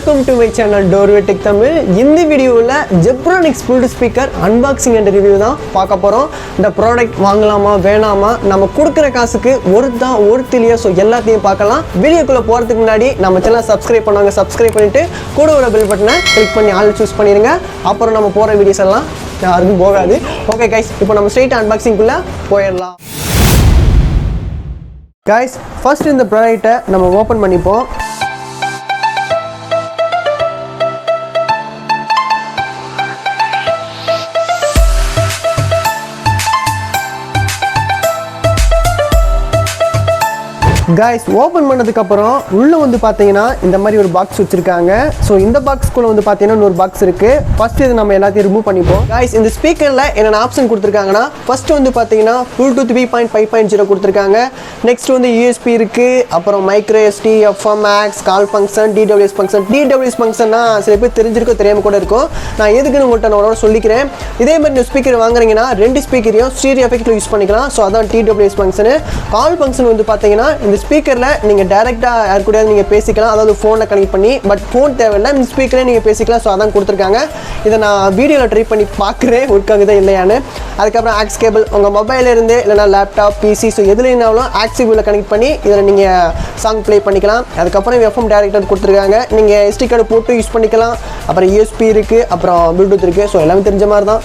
Welcome to my channel DoorwayTechTamil. இந்த வீடியோல Zebronics Bluetooth speaker unboxing and review தான் பார்க்க போறோம். இந்த ப்ராடக்ட் வாங்கலாமா வேணாமா நம்ம கொடுக்கிற காசுக்கு ஒருத்திலியா சோ எல்லாத்தையும் பார்க்கலாம். வீடியோக்குள்ள போறதுக்கு முன்னாடி நம்ம சேனலை சப்ஸ்கிரைப் பண்ணாங்க சப்ஸ்கிரைப் பண்ணிட்டு கூட ஒரு பெல் பட்டனை கிளிக் பண்ணி ஆல் சூஸ் பண்ணிருங்க. அப்புறம் நம்ம போற வீடியோஸ் எல்லாம் யாருக்கும் போகாது. ஓகே गाइस, இப்போ நம்ம ஸ்ட்ரைட் அன்பாக்சிங் குள்ள போயிரலாம். गाइस, ஃபர்ஸ்ட் இந்த ப்ராடக்ட்டை நம்ம ஓபன் பண்ணிப்போம். गाइस, ஓபன் பண்ணதுக்கு அப்புறம் உள்ள வந்து பாத்தீங்கன்னா இந்த மாதிரி ஒரு பாக்ஸ் வச்சிருக்காங்க. சோ இந்த பாக்ஸ்க்குள்ள வந்து பாத்தீங்கன்னா ஒரு பாக்ஸ் இருக்கு. ஃபர்ஸ்ட் இது நம்ம எல்லாத்தையும் ரிமூவ் பண்ணிப்போம். गाइस, இந்த ஸ்பீக்கர்ல என்னென்ன ஆப்ஷன் கொடுத்திருக்காங்கன்னா ஃபர்ஸ்ட் வந்து பாத்தீங்கன்னா Bluetooth 3.5.0 கொடுத்திருக்காங்க. நெக்ஸ்ட் வந்து USB இருக்கு. அப்புறம் மைக்ரோ SD, FM max, கால் ஃபங்க்ஷன், DWS ஃபங்க்ஷன். DWS ஃபங்க்ஷன்னா சில பேர் தெரிஞ்சிருக்கோ தெரியாம கூட இருக்கும். நான் எதுக்குன்னு உங்கள்ட்ட நான் சொல்லிக்கிறேன். இதே மாதிரி இந்த ஸ்பீக்கர் வாங்குறீங்கன்னா ரெண்டு ஸ்பீக்கரையும் ஸ்டீரியோ எஃபெக்ட்ல யூஸ் பண்ணிக்கலாம். சோ அதான் DWS ஃபங்க்ஷன். கால் ஃபங்க்ஷன் வந்து பாத்தீங்கன்னா இந்த ஸ்பீக்கர்ல நீங்க டைரக்டா யார் கூட நீங்க பேசிக்கலாம், அதாவது போன்ல கனெக்ட் பண்ணி. பட் போன் தேவையில்லை, இந்த ஸ்பீக்கரே நீங்க பேசிக்கலாம். ஸோ அதான் கொடுத்துருக்காங்க. இதை நான் வீடியோவில் ட்ரை பண்ணி பார்க்குறேன் ஒர்க் ஆகுதா இல்லையான்னு. அதுக்கப்புறம் ஆக்ஸ் கேபிள் உங்கள் மொபைல் இருந்து இல்லைனா லேப்டாப் பிசி ஸோ எதுலைனாலும் ஆக்ஸ் கேபிளில் கனெக்ட் பண்ணி இதில் நீங்கள் சாங் ப்ளே பண்ணிக்கலாம். அதுக்கப்புறம் எஃப்எம் டைரக்டர் கொடுத்துருக்காங்க. நீங்கள் எஸ்டி கார்டு போட்டு யூஸ் பண்ணிக்கலாம். அப்புறம் USB இருக்குது, அப்புறம் ப்ளூடூத் இருக்குது. ஸோ எல்லாமே தெரிஞ்ச மாதிரி தான்.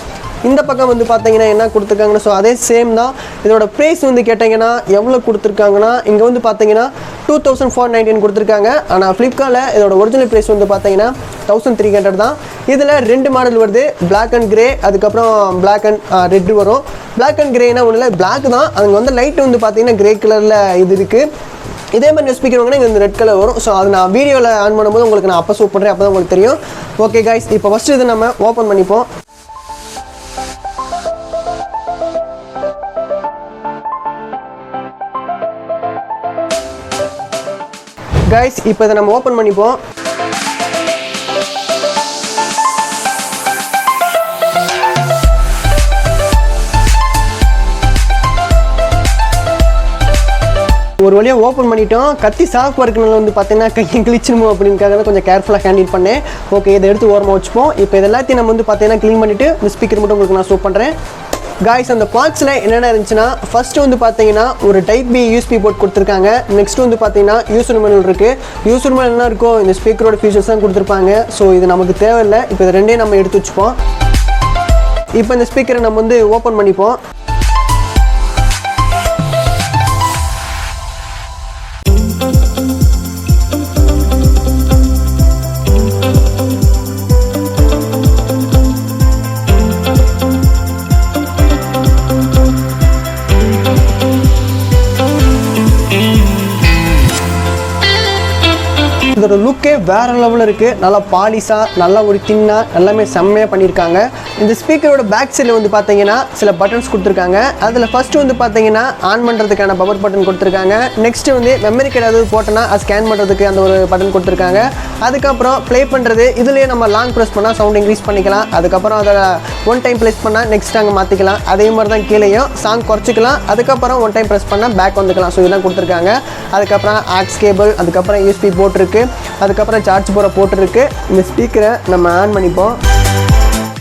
இந்த பக்கம் வந்து பார்த்தீங்கன்னா என்ன கொடுத்துருக்காங்கன்னா ஸோ அதே சேம் தான். இதோட ப்ரைஸ் வந்து கேட்டிங்கன்னா எவ்வளோ கொடுத்துருக்காங்கன்னா இங்கே வந்து பார்த்தீங்கன்னா 2499 கொடுத்துருக்காங்க. ஆனால் ஃப்ளிப்கார்ட்டில் இதோட ஒரிஜினல் ப்ரைஸ் வந்து பார்த்தீங்கன்னா 1300 தான். இதில் ரெண்டு மாடல் வருது, பிளாக் அண்ட் கிரே, அதுக்கப்புறம் பிளாக் அண்ட் ரெட் வரும். பிளாக் அண்ட் கிரேனா ஒன்றும் இல்லை, பிளாக் தான். அதுங்க வந்து லைட் வந்து பார்த்தீங்கன்னா கிரே கலரில் இது இருக்குது. இதே மாதிரி ஸ்பீக்கர் வாங்கினா இங்கே இந்த ரெட் கலர் வரும். ஸோ அது நான் வீடியோவில் ஆன் பண்ணும்போது உங்களுக்கு நான் அப்போ ஷூட் பண்ணுறேன், அப்போ தான் உங்களுக்கு தெரியும். ஓகே गाइस, இப்போ ஃபஸ்ட்டு இது நம்ம ஓப்பன் பண்ணிப்போம். गाइस, இப்போ இதை நம்ம ஓப்பன் பண்ணிப்போம். ஒரு வழியாக ஓப்பன் பண்ணிட்டோம். கத்தி சாஃப்ட் ஒர்க்குனால வந்து பார்த்தீங்கன்னா கையை கிழிச்சிருமோ அப்படின்னுக்காக கொஞ்சம் கேர்ஃபுல்லாக ஹேண்டில் பண்ணேன். ஓகே, இதை எடுத்து ஓரமாக வச்சுப்போம். இப்போ இது எல்லாத்தையும் நம்ம வந்து பார்த்தீங்கன்னா க்ளீன் பண்ணிவிட்டு இந்த ஸ்பீக்கர் மட்டும் உங்களுக்கு நான் ஷோ பண்ணுறேன். गाइस, அந்த பாக்ஸில் என்னென்ன இருந்துச்சுன்னா ஃபர்ஸ்ட் வந்து பார்த்தீங்கன்னா ஒரு டைப் பி USB போர்ட் கொடுத்துருக்காங்க. நெக்ஸ்ட் வந்து பார்த்தீங்கன்னா யூசர் மேனுவல் இருக்குது. யூசர் மேனுவல் என்ன இருக்கும், இந்த ஸ்பீக்கரோட ஃபீச்சர்ஸ் தான் கொடுத்துருப்பாங்க. ஸோ இது நமக்கு தேவையில்லை. இப்போ இது ரெண்டையும் நம்ம எடுத்து வச்சுப்போம். இப்போ இந்த ஸ்பீக்கரை நம்ம வந்து ஓப்பன் பண்ணிப்போம். இதோட லுக்கே வேறு லெவலில் இருக்குது. நல்லா பாலிஷாக, நல்லா ஒரு தின்னாக, எல்லாமே செம்மையாக பண்ணியிருக்காங்க. இந்த ஸ்பீக்கரோட பேக் சைடில் வந்து பார்த்தீங்கன்னா சில பட்டன்ஸ் கொடுத்துருக்காங்க. அதில் ஃபஸ்ட்டு வந்து பார்த்தீங்கன்னா ஆன் பண்ணுறதுக்கான பவர் பட்டன் கொடுத்துருக்காங்க. நெக்ஸ்ட்டு வந்து மெமரி கார்டு ஏதாவது போட்டோன்னா அது ஸ்கேன் பண்ணுறதுக்கு அந்த ஒரு பட்டன் கொடுத்துருக்காங்க. அதுக்கப்புறம் ப்ளே பண்ணுறது, இதுலேயே நம்ம லாங் ப்ரெஸ் பண்ணால் சவுண்ட் இன்க்ரீஸ் பண்ணிக்கலாம். அதுக்கப்புறம் அதை ஒன் டைம் ப்ரெஸ் பண்ணால் நெக்ஸ்ட் அங்கே மாற்றிக்கலாம். அதே மாதிரி தான் கீழேயும் சாங் குறைச்சிக்கலாம். அதுக்கப்புறம் ஒன் டைம் ப்ரெஸ் பண்ணால் பேக் வந்துக்கலாம். ஸோ இதெல்லாம் கொடுத்துருக்காங்க. அதுக்கப்புறம் ஆக்ஸ் கேபிள், அதுக்கப்புறம் USB போர்ட் இருக்குது, அதுக்கப்புறம் சார்ஜ் போற போர்ட் இருக்கு. இந்த ஸ்பீக்கரை நம்ம ஆன் பண்ணிப்போம்.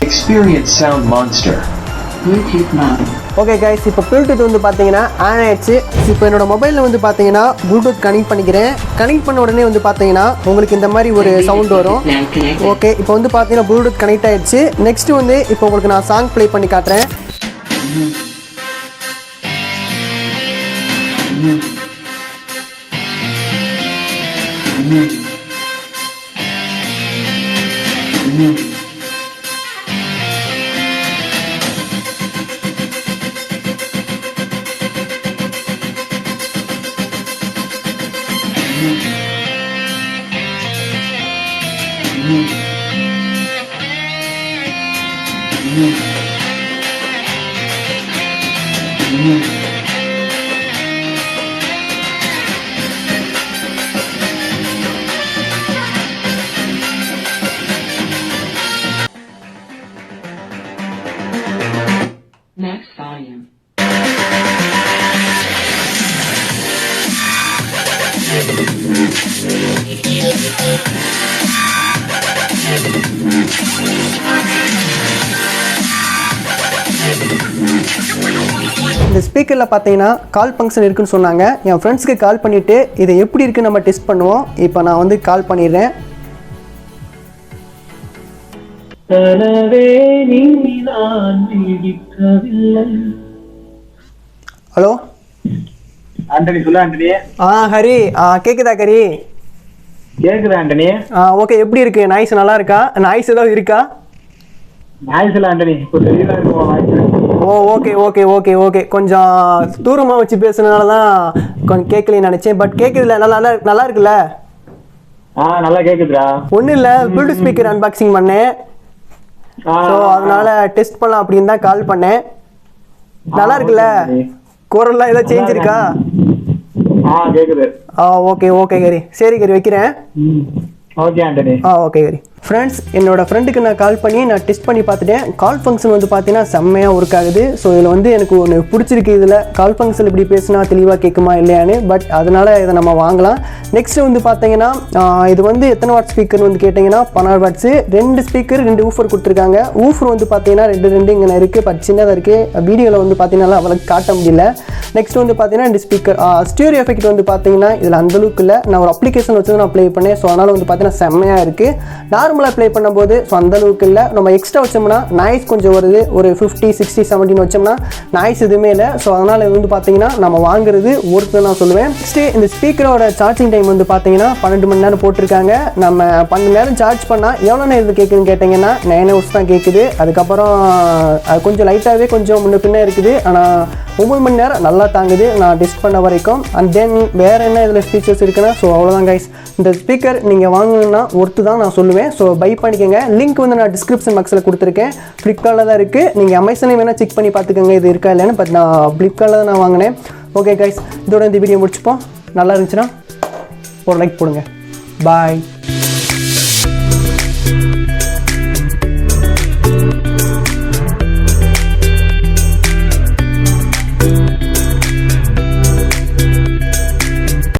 Experience sound monster Bluetooth man. Okay guys, இப்போ ப்ளூடூத் வந்து பார்த்தீங்கன்னா ஆன் ஆயிடுச்சு. இப்போ என்னோட மொபைலில் வந்து பார்த்தீங்கன்னா ப்ளூடூத் கனெக்ட் பண்ணிக்கிறேன். கனெக்ட் பண்ண உடனே வந்து பார்த்தீங்கன்னா உங்களுக்கு இந்த மாதிரி ஒரு சவுண்ட் வரும். ஓகே, இப்போ வந்து பார்த்தீங்கன்னா ப்ளூடூத் கனெக்ட் ஆயிடுச்சு. நெக்ஸ்ட் வந்து இப்போ உங்களுக்கு நான் சாங் ப்ளே பண்ணி காட்டுறேன். Max volume. இந்த ஸ்பீக்கரில் பார்த்தீங்கன்னா கால் ஃபங்க்ஷன் இருக்குன்னு சொன்னாங்க. என் ஃப்ரெண்ட்ஸ்க்கு கால் பண்ணிவிட்டு இதை எப்படி இருக்குன்னு நம்ம டெஸ்ட் பண்ணுவோம். இப்போ நான் வந்து கால் பண்ணிடுறேன். ஹலோ ஆண்டனி, சொல்லு ஆண்டனி. ஹரி, கேட்குதா ஹரி? கேக்குதா ஆண்டனி? ஓகே, எப்படி இருக்கு? நாய்ஸ் நல்லா இருக்கா? நாய்ஸ் ஏதாவது இருக்கா? நாய்ஸ் இல்ல ஆண்டனி, கொஞ்சம் வெளியில இருக்கும் noise. Okay okay okay okay கொஞ்சம் தூரமாக வச்சு பேசுனதுனால தான் கொஞ்சம் கேட்கலன்னு நினச்சேன். பட் கேட்குதுல, நல்லா நல்லா இருக்குல்ல? நல்லா கேக்குதுடா. ஒன்றும் இல்லை, ப்ளூடூத் ஸ்பீக்கர் அன்பாக்சிங் பண்ணேன். ஸோ அதனால டெஸ்ட் பண்ணலாம் அப்படின்னு தான் கால் பண்ணேன். நல்லா இருக்குல்ல? குரல்லாம் ஏதாவது சேஞ்ச் இருக்கா? கேக்குது. ஓகே ஓகே ஹரி, சரி ஹரி வைக்கிறேன். Okay Antony. Okay Hari. Friends, என்னோட ஃப்ரெண்டுக்கு நான் கால் பண்ணி நான் டெஸ்ட் பண்ணி பார்த்துட்டேன். கால் ஃபங்க்ஷன் வந்து பார்த்தீங்கன்னா செம்மையாக ஒர்க் ஆகுது. ஸோ இதில் வந்து எனக்கு ஒன்று பிடிச்சிருக்கு. இதில் கால் ஃபங்க்ஷன் இப்படி பேசினா தெளிவாக கேட்குமா இல்லையான்னு. பட் அதனால் இதை நம்ம வாங்கலாம். நெக்ஸ்ட்டு வந்து பார்த்தீங்கன்னா இது வந்து எத்தனை வாட் ஸ்பீக்கர்னு வந்து கேட்டிங்கன்னா 12 வாட்ஸு. 2 ஸ்பீக்கர் 2 ஊஃபர் கொடுத்துருக்காங்க. ஊஃபர் வந்து பார்த்தீங்கன்னா 2 இங்கே இருக்குது. பட் சின்னதாக இருக்குது. வீடியோவில் வந்து பார்த்தீங்கன்னா அவளுக்கு காட்ட முடியல. நெக்ஸ்ட் வந்து பார்த்தீங்கன்னா 2 ஸ்பீக்கர். ஸ்டீரியோ எஃபெக்ட் வந்து பார்த்தீங்கன்னா இதில் அந்தளவுக்கு இல்லை. நான் ஒரு அப்ளிகேஷன் வச்சு நான் ப்ளே பண்ணேன். ஸோ அதனால் வந்து பார்த்தீங்கன்னா செம்மையாக இருக்குது. நார்மலாக ப்ளே பண்ணும்போது ஸோ அந்தளவுக்கு இல்லை. நம்ம எக்ஸ்ட்ரா வச்சோம்னா நாய்ஸ் கொஞ்சம் வருது. ஒரு 50, 60, 70 வச்சோம்னா நாய்ஸ் எதுவுமே இல்லை. ஸோ அதனால் இது வந்து பார்த்தீங்கன்னா நம்ம வாங்குறது ஒர்த்து நான் சொல்லுவேன். நெக்ஸ்ட்டு இந்த ஸ்பீக்கரோட சார்ஜிங் டைம் வந்து பார்த்தீங்கன்னா 12 மணி நேரம் போட்டிருக்காங்க. நம்ம 12 நேரம் சார்ஜ் பண்ணால் எவ்வளோ நேரம் கேட்குதுன்னு கேட்டிங்கன்னா 9 ஹவர்ஸ் தான் கேட்குது. அதுக்கப்புறம் அது கொஞ்சம் லைட்டாகவே கொஞ்சம் முன்ன பின்னே இருக்குது. ஆனால் 9 மணி நேரம் நல்லா தாங்குது நான் டெஸ்ட் பண்ண வரைக்கும். அண்ட் தென் வேறு என்ன இதில் ஃபீச்சர்ஸ் இருக்குன்னா ஸோ அவ்வளோதான் கைஸ். இந்த ஸ்பீக்கர் நீங்கள் வாங்கணுன்னா ஒர்த்து தான் நான் சொல்லுவேன். ஸோ பை பண்ணிக்கோங்க. லிங்க் வந்து நான் டிஸ்கிரிப்ஷன் பாக்ஸில் கொடுத்துருக்கேன். ஃப்ளிப்கார்ட்டில் தான் இருக்குது. நீங்கள் அமேசானில் வேணால் செக் பண்ணி பார்த்துக்கோங்க இது இருக்கா இல்லைன்னு. பட் நான் ஃப்ளிப்கார்ட்டில் தான் நான் வாங்கினேன். ஓகே கைஸ், இதோட இந்த வீடியோ முடிச்சுப்போம். நல்லா இருந்துச்சுன்னா ஒரு லைக் போடுங்க. பாய்.